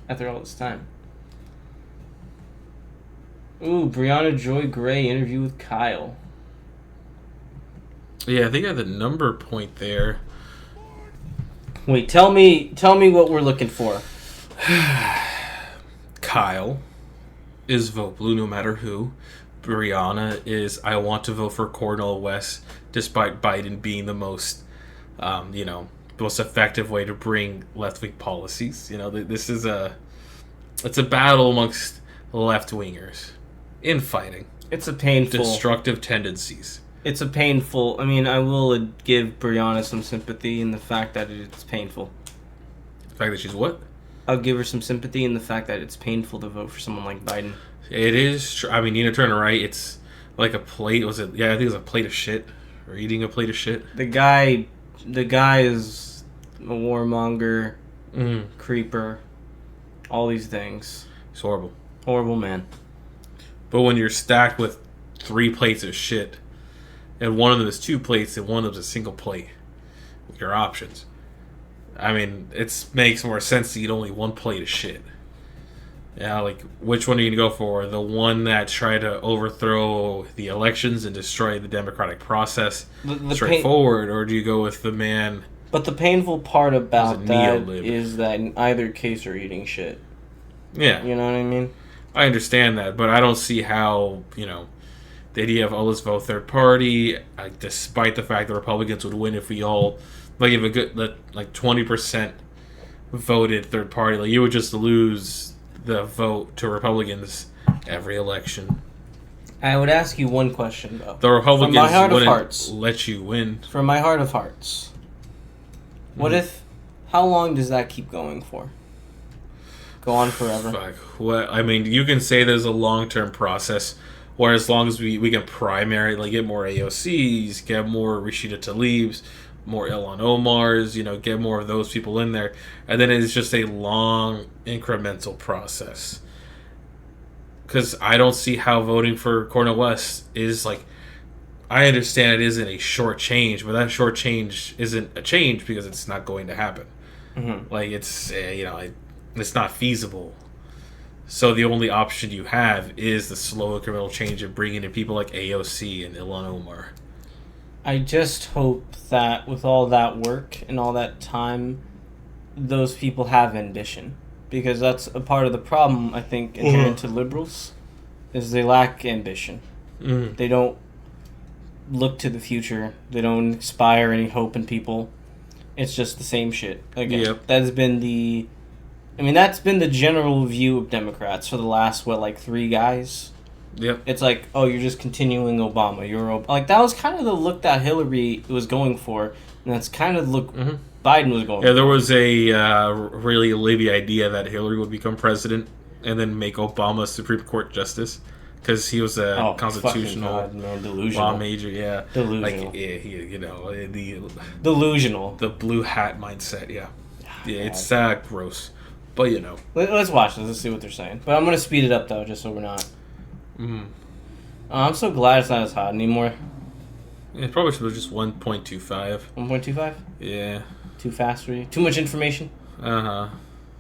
after all this time. Ooh, Briahna Joy Gray interview with Kyle. Yeah, I think I have the number point there. Wait, tell me what we're looking for. Kyle is vote blue no matter who. Briahna is I want to vote for Cornel West despite Biden being the most, most effective way to bring left-wing policies. This is it's a battle amongst left-wingers infighting. It's a painful... destructive tendencies. It's a painful... I mean, I will give Briahna some sympathy in the fact that it's painful. The fact that she's what? I'll give her some sympathy in the fact that it's painful to vote for someone like Biden. It is true. I mean, Nina Turner, right? It's like a plate. Was it? Yeah, I think it was a plate of shit. Or eating a plate of shit. The guy is a warmonger, creeper, all these things. It's horrible. Horrible man. But when you're stacked with 3 plates of shit, and one of them is 2 plates and one of them is a single plate, your options. I mean, it makes more sense to eat only 1 plate of shit. Yeah, like, which one are you going to go for? The one that tried to overthrow the elections and destroy the democratic process straightforward, or do you go with the man... But the painful part about that is that in either case you're eating shit. Yeah. You know what I mean? I understand that, but I don't see how, the idea of, let's vote third party, despite the fact that Republicans would win if we all, if a good, 20% voted third party, you would just lose the vote to Republicans every election. I would ask you one question, though. The Republicans wouldn't let you win. From my heart of hearts, how long does that keep going for? Go on forever? Fuck. Well, I mean, you can say there's a long-term process, where as long as we can primary, get more AOCs, get more Rashida Tlaibs, more Ilhan Omars, get more of those people in there. And then it's just a long, incremental process. Because I don't see how voting for Cornel West is, I understand it isn't a short change, but that short change isn't a change because it's not going to happen. Mm-hmm. It's not feasible. So the only option you have is the slow incremental change of bringing in people like AOC and Ilhan Omar. I just hope that with all that work and all that time, those people have ambition. Because that's a part of the problem, I think, inherent to liberals, is they lack ambition. Mm-hmm. They don't look to the future. They don't inspire any hope in people. It's just the same shit. Again, yep. That's been the general view of Democrats for the last, 3 guys? Yep. It's you're just continuing Obama. That was kind of the look that Hillary was going for, and that's kind of the look Biden was going for. Yeah, there was a really lively idea that Hillary would become president and then make Obama Supreme Court justice, because he was a constitutional law major. Yeah. Delusional. Delusional. The blue hat mindset, yeah. Yeah, it's gross. But, Let's watch this. Let's see what they're saying. But I'm going to speed it up, though, just so we're not... I'm so glad it's not as hot anymore. It probably should be just 1.25. 1.25? Yeah. Too fast for you? Too much information? Uh-huh.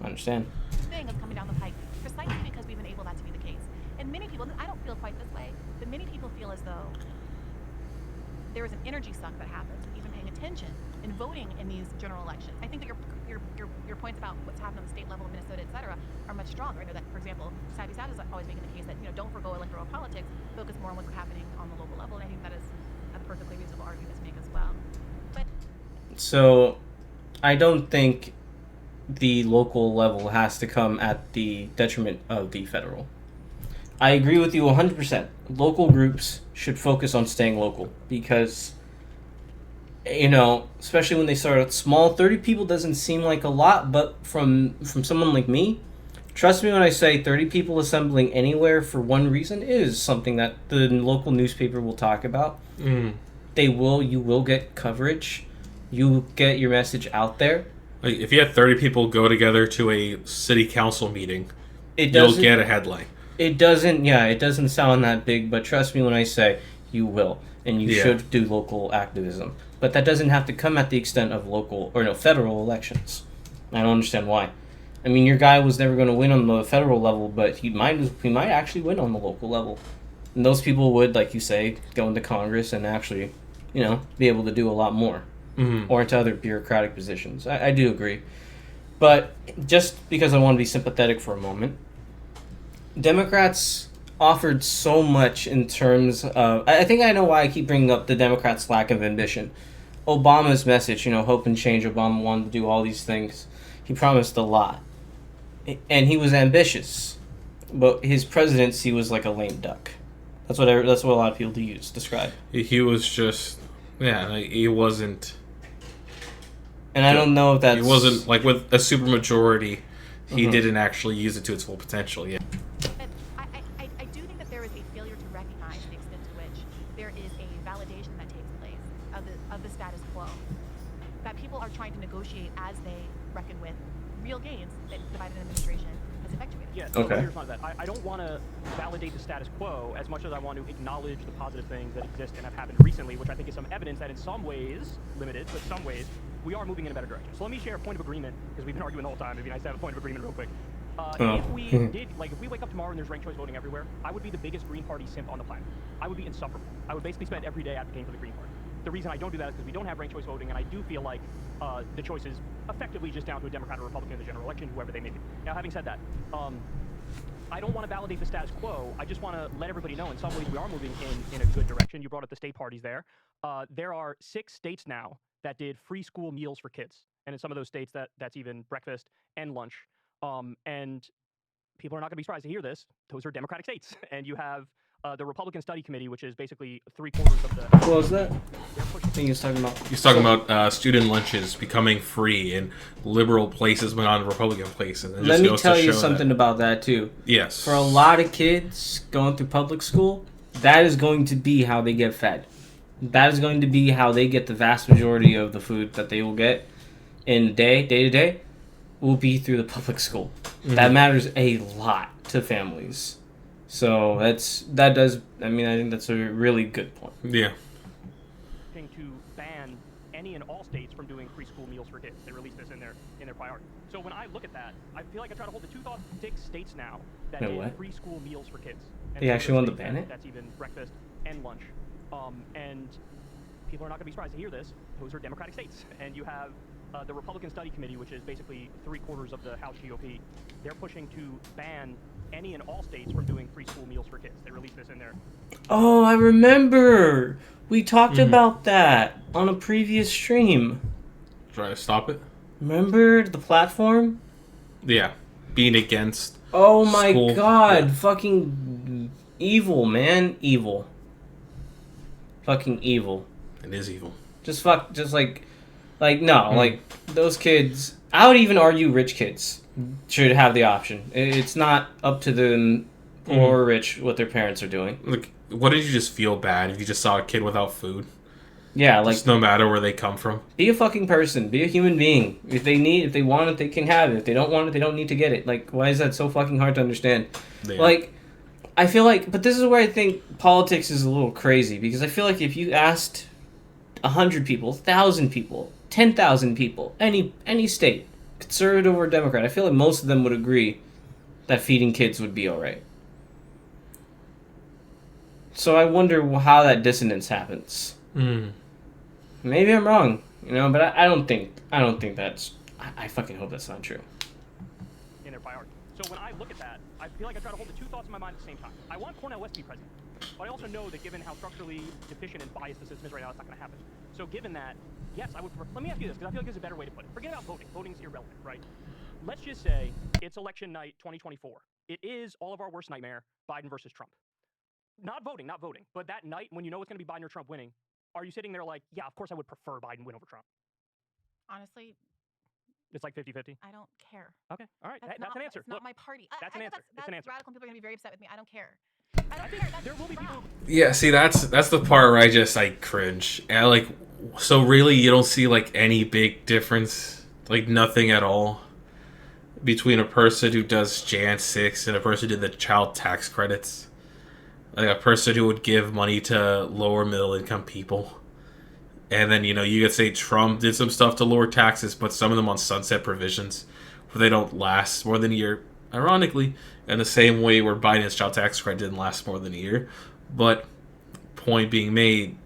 I understand. Thing is coming down the pike, precisely because we've enabled that to be the case. And many people, I don't feel quite this way, but many people feel as though there is an energy suck that happens with even paying attention and voting in these general elections. I think that your points about what's happened on the state level of Minnesota, et cetera, are much stronger. I know that, for example, Savvy Sad is always making the case that, don't forgo electoral politics, focus more on what's happening on the local level, and I think that is a perfectly reasonable argument to make as well. But so, I don't think the local level has to come at the detriment of the federal. I agree with you 100%. Local groups should focus on staying local because, especially when they start out small, 30 people doesn't seem like a lot, but from someone like me, trust me when I say 30 people assembling anywhere for one reason is something that the local newspaper will talk about. You will get coverage. You get your message out there. If you had 30 people go together to a city council meeting, you'll get a headline. It doesn't sound that big, but trust me when I say you will, and you should do local activism. But that doesn't have to come at the extent of federal elections. I don't understand why. I mean, your guy was never going to win on the federal level, but he might actually win on the local level. And those people would, like you say, go into Congress and actually, be able to do a lot more. Mm-hmm. Or into other bureaucratic positions. I do agree. But just because I want to be sympathetic for a moment, Democrats offered so much in terms of... I think I know why I keep bringing up the Democrats' lack of ambition. Obama's message, hope and change. Obama wanted to do all these things. He promised a lot. And he was ambitious. But his presidency was like a lame duck. That's what a lot of people describe. He was just... Yeah, he wasn't... And I don't know if that's... He wasn't... Like, with a supermajority, he didn't actually use it to its full potential, yeah. I do think that there is a failure to recognize the extent to which there is a validation that takes place of the status quo. That people are trying to negotiate as they reckon with real gains that the Biden administration has effectuated. Yeah, so Okay. here's my bet. I don't want to validate the status quo as much as I want to acknowledge the positive things that exist and have happened recently, which I think is some evidence that in some ways, limited, but some ways, we are moving in a better direction. So let me share a point of agreement, because we've been arguing the whole time. It'd be nice to have a point of agreement real quick. If we if we wake up tomorrow and there's ranked choice voting everywhere, I would be the biggest Green Party simp on the planet. I would be insufferable. I would basically spend every day advocating for the Green Party. The reason I don't do that is because we don't have ranked choice voting, and I do feel like the choice is effectively just down to a Democrat or Republican in the general election, whoever they may be. Now, having said that, I don't want to validate the status quo. I just want to let everybody know in some ways we are moving in a good direction. You brought up the state parties there. There are 6 states now that did free school meals for kids. And in some of those states, that's even breakfast and lunch. And people are not going to be surprised to hear this. Those are Democratic states. And you have the Republican Study Committee, which is basically 3/4 of the... What was that? I think he was talking about... He's talking about student lunches becoming free in liberal places but not in Republican places. And it Let just me goes tell to you show something that. about that, too. Yes. For a lot of kids going through public school, that is going to be how they get fed. That is going to be how they get the vast majority of the food that they will get in the day to day, will be through the public school. Mm-hmm. That matters a lot to families. So I think that's a really good point. Yeah. To ban any and all states from doing free school meals for kids. They released this in their priority. So when I look at that, I feel like I try to hold the two thoughts. 6 states now that did free school meals for kids. And they actually wanted to ban it? That's even breakfast and lunch. And people are not going to be surprised to hear this. Those are Democratic states. And you have the Republican Study Committee, which is basically 3/4 of the House GOP. They're pushing to ban any and all states from doing free school meals for kids. They released this in their... Oh, I remember. We talked about that on a previous stream. Trying to stop it? Remember the platform? Yeah. Being against... Oh my school. god. Yeah. Fucking evil, man. Evil. Fucking evil. It is evil. Like those kids, I would even argue rich kids should have the option. It's not up to them poor or rich what their parents are doing. Like, wouldn't you just feel bad if you just saw a kid without food? Yeah, like... Just no matter where they come from. Be a fucking person. Be a human being. If they want it, they can have it. If they don't want it, they don't need to get it. Like, why is that so fucking hard to understand? Yeah. Like, I feel like... But this is where I think politics is a little crazy. Because I feel like if you asked 100 people, 1,000 people, 10,000 people, any state, conservative or Democrat, I feel like most of them would agree that feeding kids would be alright. So I wonder how that dissonance happens. Maybe I'm wrong, but I don't think that's... I fucking hope that's not true. In their priority. So when I look at that, I feel like I try to hold the two thoughts in my mind at the same time. I want Cornel West to be president, but I also know that given how structurally deficient and biased the system is right now, it's not going to happen. So given that, yes, I would prefer... Let me ask you this, because I feel like there's a better way to put it. Forget about voting. Voting's irrelevant, right? Let's just say it's election night 2024. It is all of our worst nightmare, Biden versus Trump. Not voting, but that night when you know it's going to be Biden or Trump winning, are you sitting there like, yeah, of course I would prefer Biden win over Trump? Honestly, it's like 50-50. I don't care. Okay, all right, that's an answer. It's not my party. That's an answer. That's an answer. radical. People are going to be very upset with me. I don't care. I don't care. There will be people. Yeah, see, that's the part where I cringe. And so really, you don't see any big difference, nothing at all, between a person who does Jan 6 and a person who did the child tax credits. Like a person who would give money to lower middle income people. And then, you could say Trump did some stuff to lower taxes, but some of them on sunset provisions. but they don't last more than a year. Ironically, in the same way where Biden's child tax credit didn't last more than a year. But point being made,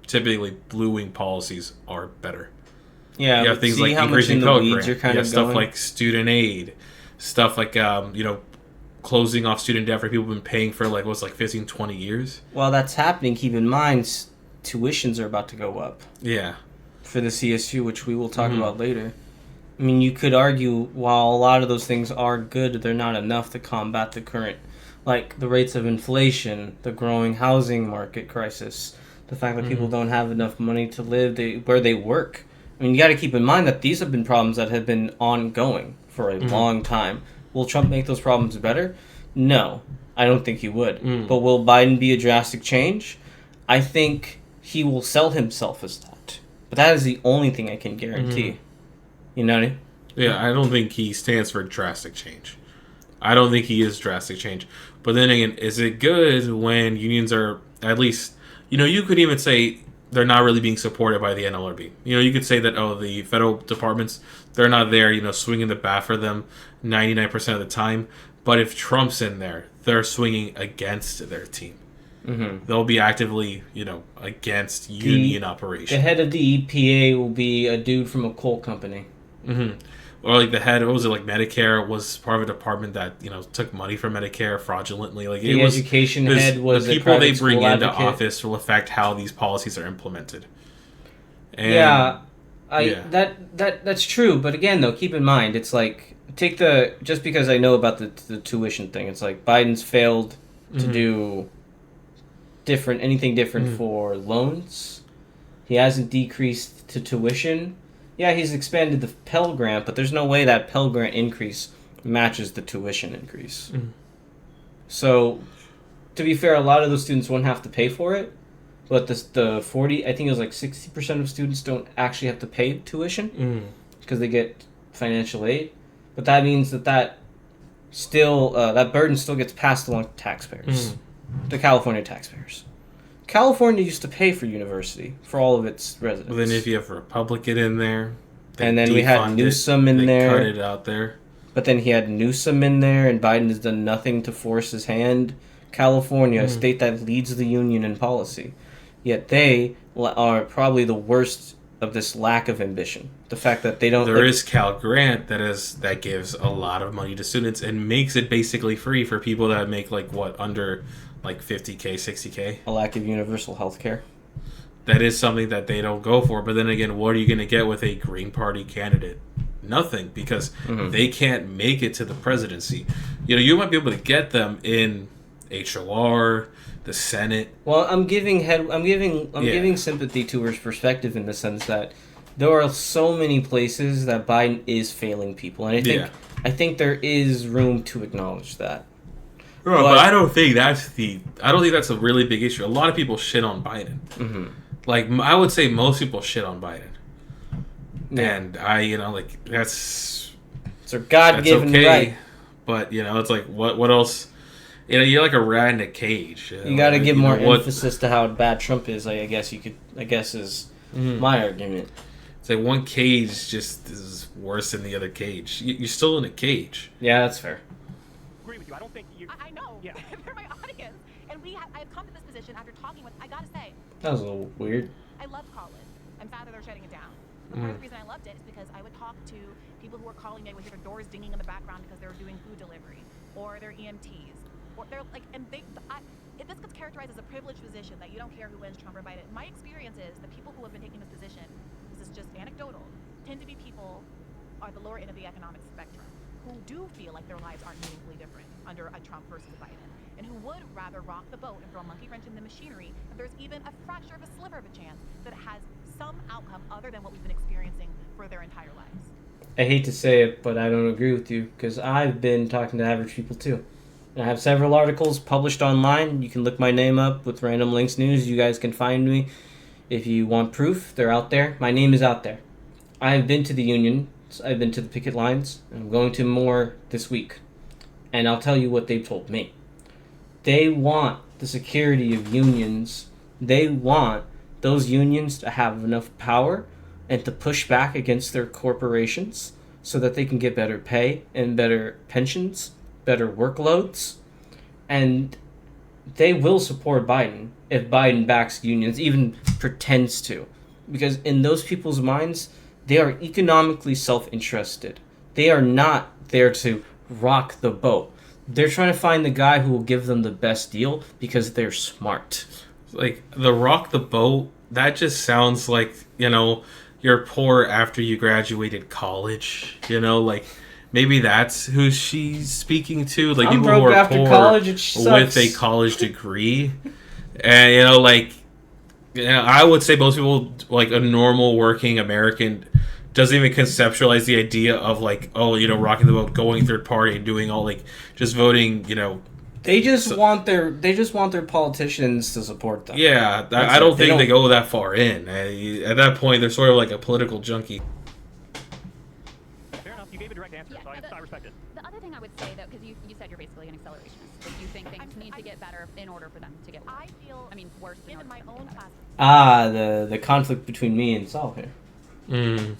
typically blue wing policies are better. Yeah, you have things like increasing Pell Grant, stuff going. like student aid, stuff like closing off student debt for people who've been paying for 15, 20 years. While that's happening, keep in mind tuitions are about to go up. Yeah. For the CSU, which we will talk about later. I mean, you could argue while a lot of those things are good, they're not enough to combat the current, like the rates of inflation, the growing housing market crisis, the fact that people don't have enough money to live where they work. I mean, you got to keep in mind that these have been problems that have been ongoing for a long time. Will Trump make those problems better? No, I don't think he would. But will Biden be a drastic change? I think he will sell himself as that. But that is the only thing I can guarantee. You know what I mean? Yeah, I don't think he stands for drastic change. I don't think he is drastic change. But then again, is it good when unions are at least, you could even say they're not really being supported by the NLRB. You could say that, the federal departments, they're not there, swinging the bat for them 99% of the time. But if Trump's in there, they're swinging against their team. They'll be actively, against union operation. The head of the EPA will be a dude from a coal company. Or the head, what was it, Medicare was part of a department that, took money from Medicare fraudulently. The education head was the people they bring into advocate. office will affect how these policies are implemented. And, that's true. But again, though, keep in mind, it's just because I know about the tuition thing, it's like Biden's failed to do anything different for loans. He hasn't decreased to tuition. Yeah, he's expanded the Pell Grant, but there's no way that Pell Grant increase matches the tuition increase. So, to be fair, a lot of those students won't have to pay for it, but the 40, I think it was 60% of students don't actually have to pay tuition because they get financial aid. But that means that still that burden still gets passed along to taxpayers, the California taxpayers. California used to pay for university for all of its residents. Well, then if you have a Republican in there, and then we had Newsom in there. Cut it out there. But then he had Newsom in there, and Biden has done nothing to force his hand. California, a state that leads the union in policy, yet they are probably the worst of this lack of ambition. The fact that they don't. There is Cal Grant that gives a lot of money to students and makes it basically free for people that make under $50K, $60K. A lack of universal health care. That is something that they don't go for. But then again, what are you going to get with a Green Party candidate? Nothing, because they can't make it to the presidency. You might be able to get them in HOR, the Senate. Well, I'm giving sympathy to his perspective in the sense that there are so many places that Biden is failing people, and I think there is room to acknowledge that. But I don't think that's a really big issue. A lot of people shit on Biden. I would say most people shit on Biden. Yeah. And that's it's a God-given right. But it's what else? You're like a rat in a cage. You got to give more emphasis to how bad Trump is. I guess is my argument. It's one cage just is worse than the other cage. You're still in a cage. Yeah, that's fair. Agree with you. I don't think you. I know. Yeah. They're my audience, and I've come to this position after talking with. I gotta say. That was a little weird. I loved college. I'm sad that they're shutting it down. But part of the reason I loved it is because I would talk to people who were calling me. I would hear their doors dinging in the background because they were doing food delivery, or they're EMTs, or they're this gets characterized as a privileged position that you don't care who wins, Trump or Biden. My experience is the people who have been taking this position, this is just anecdotal, tend to be people are the lower end of the economic spectrum who do feel like their lives aren't meaningfully different under a Trump versus a Biden, and who would rather rock the boat and throw a monkey wrench in the machinery if there's even a fracture of a sliver of a chance that it has some outcome other than what we've been experiencing for their entire lives. I hate to say it, but I don't agree with you, because I've been talking to average people too. And I have several articles published online. You can look my name up with Random Links News. You guys can find me. If you want proof, they're out there. My name is out there. I have been to the union. I've been to the picket lines. I'm going to more this week. And I'll tell you what they've told me. They want the security of unions. They want those unions to have enough power and to push back against their corporations so that they can get better pay and better pensions, better workloads, and they will support Biden if Biden backs unions, even pretends to. Because in those people's minds, they are economically self-interested. They are not there to rock the boat. They're trying to find the guy who will give them the best deal because they're smart. Like, the rock the boat, that just sounds like, you're poor after you graduated college. Like, maybe that's who she's speaking to. Like, I'm people broke who are after poor college, it sucks. with a college degree. And, I would say most people, like, a normal working American doesn't even conceptualize the idea of, like, rocking the boat, going third party, and doing all, like, just voting, They just want their politicians to support them. Yeah, I don't think they go that far in. At that point, they're sort of like a political junkie. Fair enough. You gave a direct answer, so I respect it. The other thing I would say, though, because you said you're basically an accelerationist, that you think things need to get better in order for them to get worse. I feel Worse than in my own class. The conflict between me and Saul here. Mm.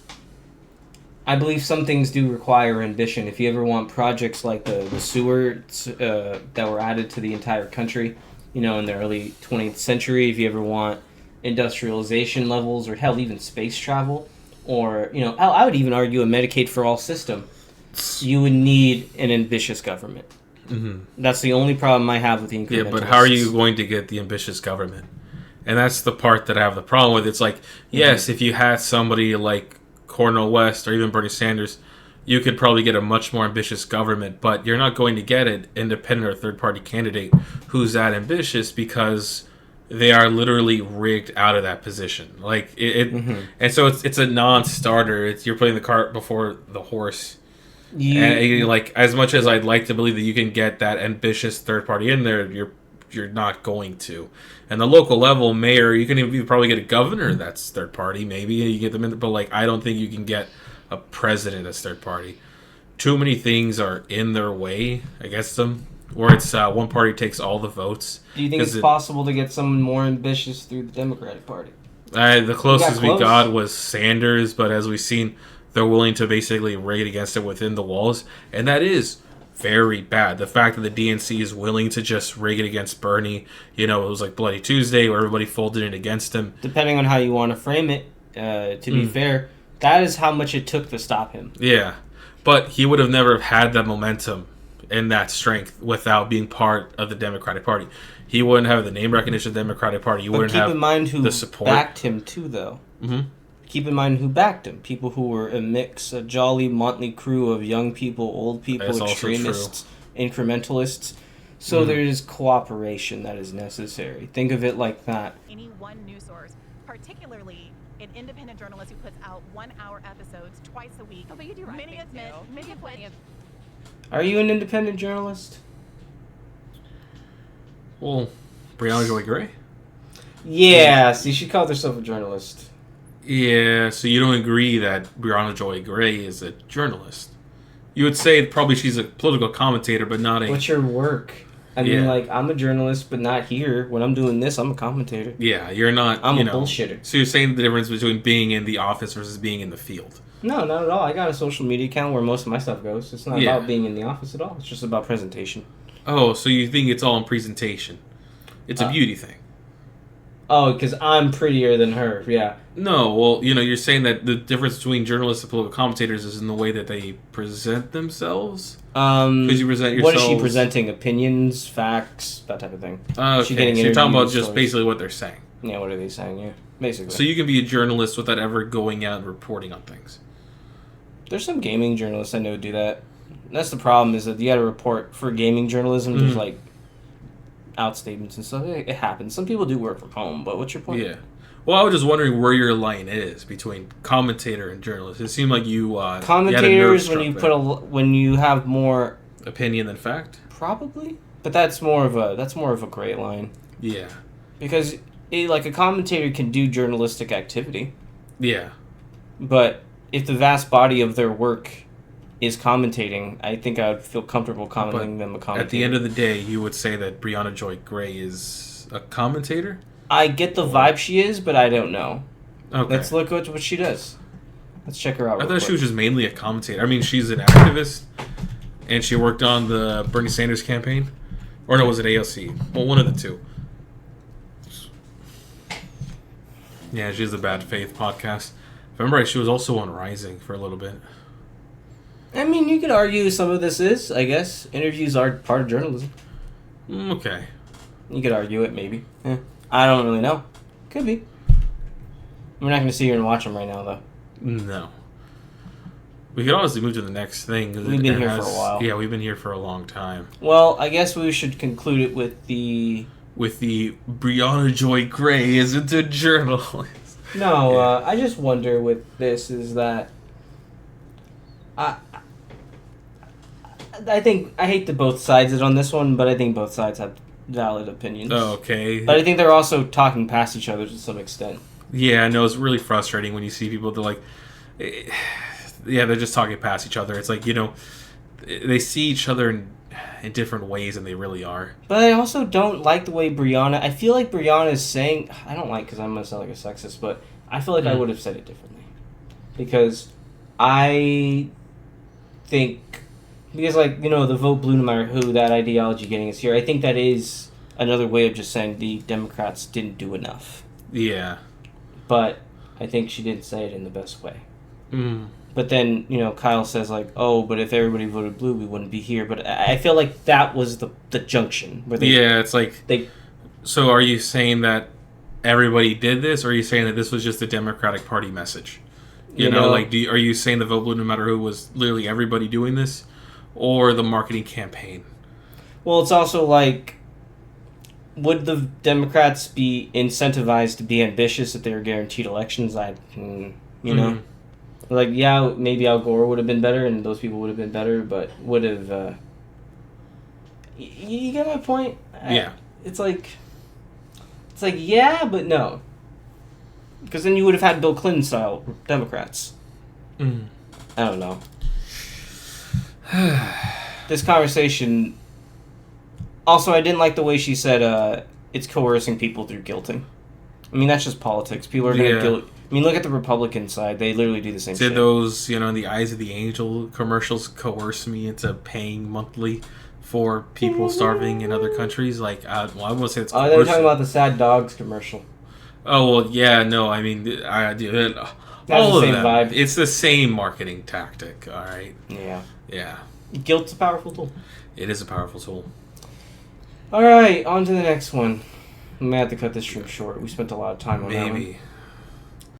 I believe some things do require ambition. If you ever want projects like the sewers that were added to the entire country, in the early 20th century, if you ever want industrialization levels, or hell, even space travel, or, I would even argue a Medicaid for all system, you would need an ambitious government. Mm-hmm. That's the only problem I have with the incrementalists. Yeah, but how are you going to get the ambitious government? And that's the part that I have the problem with. It's like, yes, if you had somebody like Cornel West or even Bernie Sanders, you could probably get a much more ambitious government, but you're not going to get an independent or third-party candidate who's that ambitious because they are literally rigged out of that position. Like and so it's a non-starter. You're putting the cart before the horse. And like, as much as I'd like to believe that you can get that ambitious third party in there, you're not going to. And the local level mayor, you can even probably get a governor that's third party. Maybe you get them in, but like, I don't think you can get a president that's third party. Too many things are in their way against them, where it's one party takes all the votes. Do you think it's possible to get someone more ambitious through the Democratic Party? The closest we got was Sanders, but as we've seen, they're willing to basically rig it against it within the walls, and that is very bad. The fact that the DNC is willing to just rig it against Bernie, it was like Bloody Tuesday where everybody folded in against him. Depending on how you want to frame it, to be fair, that is how much it took to stop him. Yeah, but he would have never had that momentum and that strength without being part of the Democratic Party. He wouldn't have the name recognition of the Democratic Party. He wouldn't have the support. Backed him too, though. Mm-hmm. Keep in mind who backed him. People who were a jolly motley crew of young people, old people, extremists, incrementalists. So there is cooperation that is necessary. Think of it like that. Any one news source, particularly an independent journalist who puts out 1-hour episodes twice a week. Oh, but you do right. Many of which. Are you an independent journalist? Well, Briahna Joy Gray? Yeah, see, she called herself a journalist. Yeah, so you don't agree that Briahna Joy Gray is a journalist. You would say probably she's a political commentator, but not a... What's your work? I mean, like, I'm a journalist, but not here. When I'm doing this, I'm a commentator. Yeah, you're not, I'm a bullshitter. So you're saying the difference between being in the office versus being in the field. No, not at all. I got a social media account where most of my stuff goes. It's not about being in the office at all. It's just about presentation. Oh, so you think it's all in presentation. It's a beauty thing. Oh, because I'm prettier than her, yeah. No, well, you're saying that the difference between journalists and political commentators is in the way that they present themselves? Because you present yourselves... What is she presenting? Opinions, facts, that type of thing. Okay, so you're talking about just basically what they're saying. Yeah, what are they saying, yeah. Basically. So you can be a journalist without ever going out and reporting on things. There's some gaming journalists I know do that. That's the problem, is that you gotta report for gaming journalism. There's, like, outstatements and stuff. It happens. Some people do work from home, but what's your point? Yeah. Well, I was just wondering where your line is between commentator and journalist. It seemed like you commentators when you have more opinion than fact. Probably, but that's more of a gray line. Yeah. Because a commentator can do journalistic activity. Yeah. But if the vast body of their work is commentating, I think I would feel comfortable calling them a commentator. At the end of the day, you would say that Briahna Joy Gray is a commentator? I get the vibe she is, but I don't know. Okay. Let's look at what she does. Let's check her out. I thought she was just mainly a commentator. I mean, she's an activist, and she worked on the Bernie Sanders campaign. Or no, was it AOC? Well, one of the two. Yeah, she has a Bad Faith podcast. If I remember right, she was also on Rising for a little bit. I mean, you could argue some of this is, I guess. Interviews are part of journalism. Okay. You could argue it, maybe. I don't really know. Could be. We're not going to sit here and watch them right now, though. No. We could honestly move to the next thing. We've been here for a while. Yeah, we've been here for a long time. Well, I guess we should conclude it with the... With the Briahna Joy Gray isn't a journalist. No, Yeah. I just wonder with this is that... I think... I hate that both sides it on this one, but I think both sides have valid opinions. Oh, okay. But I think they're also talking past each other to some extent. Yeah, I know. It's really frustrating when you see people, they're like... Yeah, they're just talking past each other. It's like, they see each other in different ways than they really are. But I also don't like the way Briahna... I feel like Briahna is saying... I don't like because I'm going to sound like a sexist, but I feel like I would have said it differently. Because I think... Because, the vote blue no matter who, that ideology getting us here, I think that is another way of just saying the Democrats didn't do enough. Yeah. But I think she didn't say it in the best way. Mm. But then, Kyle says, but if everybody voted blue, we wouldn't be here. But I feel like that was the junction. Where it's like... So are you saying that everybody did this, or are you saying that this was just the Democratic Party message? Are you saying the vote blue no matter who was literally everybody doing this? Or the marketing campaign? Well, it's also would the Democrats be incentivized to be ambitious if they were guaranteed elections? Maybe Al Gore would have been better and those people would have been better, but would have... you get my point? Yeah. It's yeah, but no. Because then you would have had Bill Clinton-style Democrats. Mm. I don't know. This conversation... Also, I didn't like the way she said it's coercing people through guilting. I mean, that's just politics. People are going to guilt... I mean, look at the Republican side. They literally do the same shit. Did those, in the Eyes of the Angel commercials coerce me into paying monthly for people starving in other countries? I won't say it's coercive. Oh, they were talking about the Sad Dogs commercial. Oh, well, yeah, no, I mean, I do it. That's the same vibe. It's the same marketing tactic, all right? Yeah. Yeah. Guilt's a powerful tool. It is a powerful tool. All right, on to the next one. We may have to cut this stream short. We spent a lot of time on that one. Maybe.